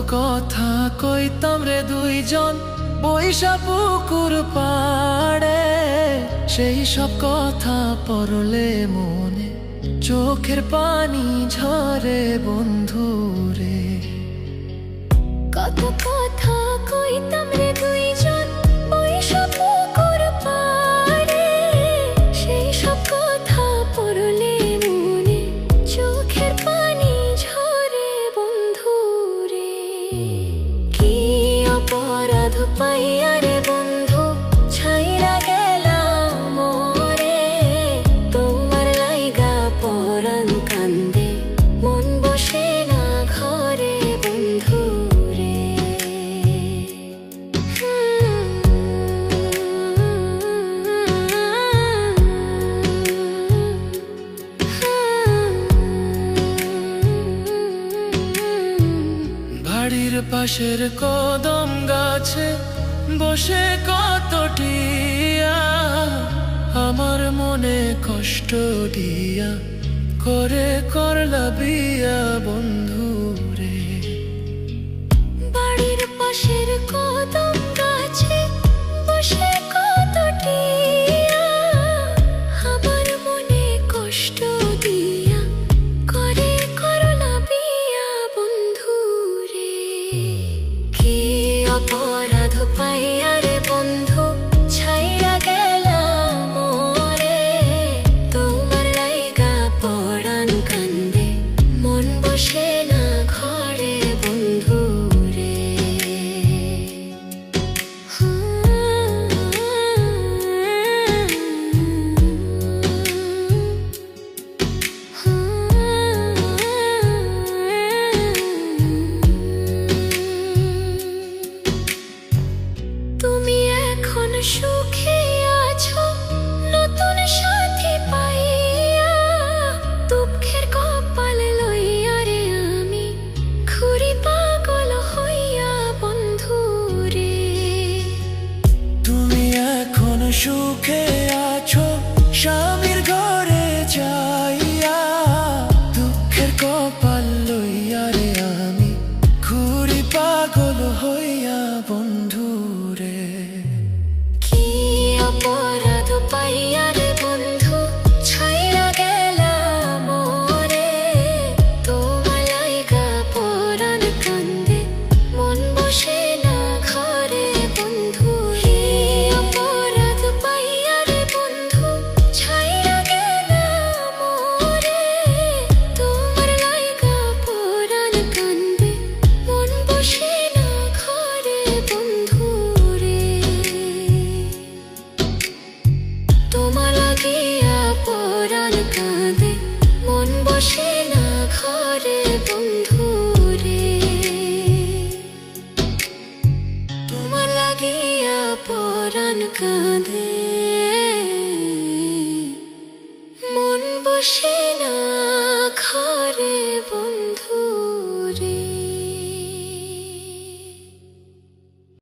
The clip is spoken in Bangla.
কথা কইতাম রে দুইজন বৈশা পুকুর পাড়ে, সেই সব কথা পড়লে মনে চোখের পানি ঝরে বন্ধু রে। কত কথা কইতাম রে দুইজন বৈশা পুকুর পাড়ে, সেই সব কথা পড়লে মনে চোখের পানি ঝরে বন্ধু রে। কি অপরাধ পাইয়া রে বন্ধু ছাইরা গেলাম মোরে, তোমার লাইগা পরাণ কান্দে মন বসে না ঘরে বন্ধু রে। বাড়ির পাশের কদম গাছে বসে কত টিয়া, আমার মনে কষ্ট দিয়া করে করলা বিয়া বন্ধু রে। বাড়ির পাশের কদম গাছে বসে কত টিয়া, আমার মনে কষ্ট দিয়া করে করলা বিয়া বন্ধু রে। কি অপরাধ পাইয়া রে বন্ধু ছাইরা গেলাম মোরে, তোমার লাইগা পরাণ কান্দে মন বসে না ঘরে বন্ধু রে। তুমি এখন সুখে আছো নতুন সাথী পাইয়া, দুঃখের কপাল লইয়া রে আমি ঘুরি পাগল হইয়া বন্ধু রে। তুমি এখন সুখে আছো স্বামীর ঘরে যাইয়া, দুঃখের কপাল লইয়া রে আমি ঘুরি পাগল হইয়া বন্ধু রে। কি অপরাধ পাইয়া রে বন্ধু ছাইরা গেলাম মোরে, তোমার লাইগা পরাণ কান্দে মন বসে না ঘরে বন্ধু রে। অপরাধ পাইয়া রে বন্ধু ছাইরা গেলাম মোরে, তোমার লাইগা পরাণ কান্দে মন বসে না ঘরে বন্ধু রে। তোমার লাগিয়া পরাণ কাঁদে মন বসে না ঘরে বন্ধু রে। তোমার লাগিয়া পরাণ কাঁদে মন বসে